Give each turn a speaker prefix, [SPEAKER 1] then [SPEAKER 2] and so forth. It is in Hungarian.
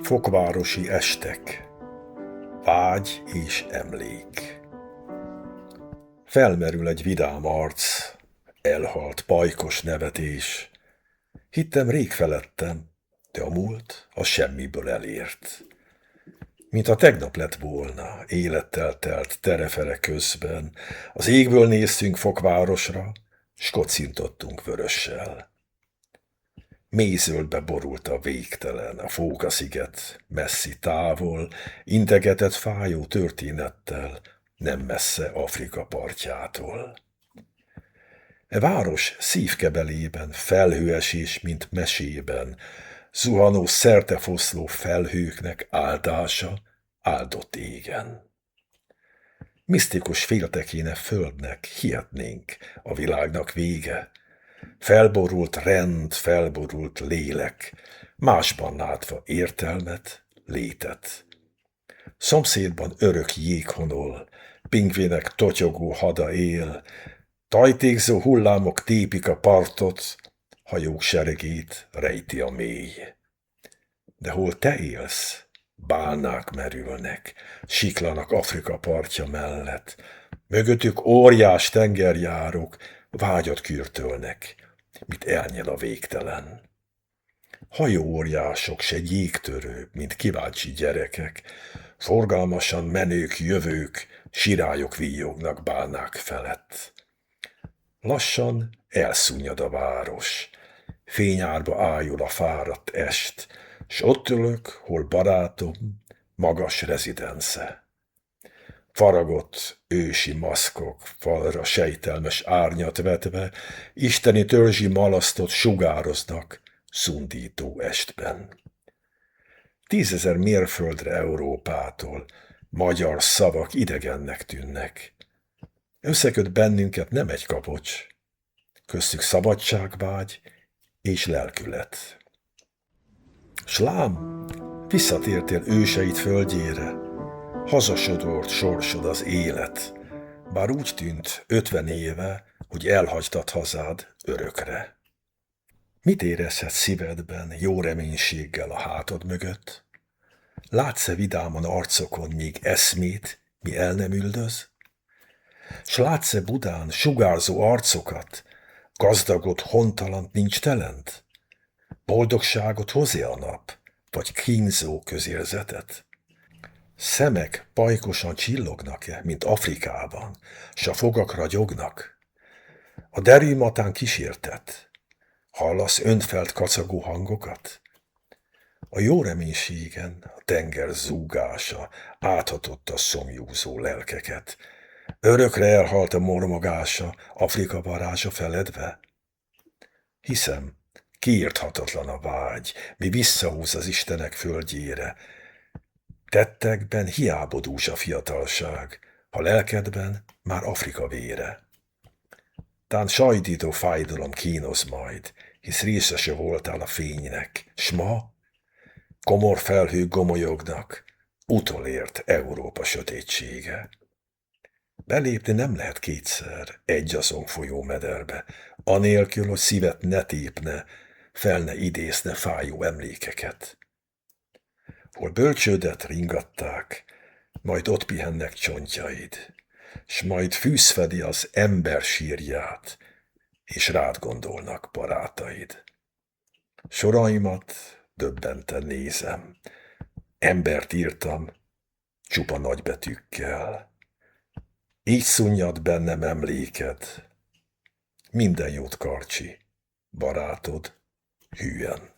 [SPEAKER 1] Fokvárosi estek. Vágy és emlék. Felmerül egy vidám arc, elhalt pajkos nevetés. Hittem rég feledtem, de a múlt a semmiből elért. Mint a tegnap lett volna, élettel telt terefere közben, az égből néztünk Fokvárosra, s kocintottunk vörössel. Mélyzöldbe borult a végtelen, a Fóka-sziget, messzi távol, integetett fájó történettel, nem messze Afrika partjától. E város szívkebelében felhőesés, mint mesében, zuhanó szertefoszló felhőknek áldása áldott égen. Misztikus féltekéne földnek hihetnénk, a világnak vége, felborult rend, felborult lélek, másban látva értelmet, létet. Szomszédban örök jéghonol, pingvinek totyogó hada él, tajtékzó hullámok tépik a partot, hajók seregét rejti a mély. De hol te élsz, bálnák merülnek, siklanak Afrika partja mellett, mögöttük óriás tengerjárók vágyat kürtölnek, mit elnyel a végtelen. Hajóóriások se jégtörőbb, mint kíváncsi gyerekek, forgalmasan menők jövők, sirályok víjognak bálnák felett. Lassan elszunnyad a város, fényárba ájul a fáradt est, s ott ülök, hol barátom, magas rezidence. Faragott ősi maszkok, falra sejtelmes árnyat vetve, isteni törzsi malasztot sugároznak szundító estben. 10 000 mérföldre Európától magyar szavak idegennek tűnnek. Összeköt bennünket nem egy kapocs, köztük szabadságvágy és lelkület. S lám, visszatértél őseid földjére, hazasodort sorsod az élet, bár úgy tűnt 50 éve, hogy elhagytad hazád örökre. Mit érezhet szívedben jó reménységgel a hátad mögött? Látsz-e vidáman arcokon még eszmét, mi el nem üldöz? S látsz-e Budán sugárzó arcokat, gazdagot, hontalant nincs telent? Boldogságot hoz-e a nap, vagy kínzó közérzetet? Szemek pajkosan csillognak-e, mint Afrikában, s a fogak ragyognak? A derűmatán kísértet, hallasz önfelt kacagó hangokat? A jó reménységen a tenger zúgása áthatott a szomjúzó lelkeket. Örökre elhalt a mormogása, Afrika varázsa feledve? Hiszem, kiírthatatlan a vágy, mi visszahúz az Istenek földjére. Tettekben hiába dús a fiatalság, ha lelkedben már Afrika vére. Tán sajdító fájdalom kínoz majd, hisz részese voltál a fénynek, s ma komor felhők gomolyognak, utolért Európa sötétsége. Belépni nem lehet kétszer egy azon folyó mederbe, anélkül, hogy szívet ne tépne, fel ne idézne fájó emlékeket. Hol bölcsődet ringatták, majd ott pihennek csontjaid, s majd fűz fedi az ember sírját, és rád gondolnak barátaid. Soraimat döbbenten nézem, embert írtam csupa nagybetűkkel. Így szunnyad bennem emléked, minden jót, Karcsi, barátod hűen.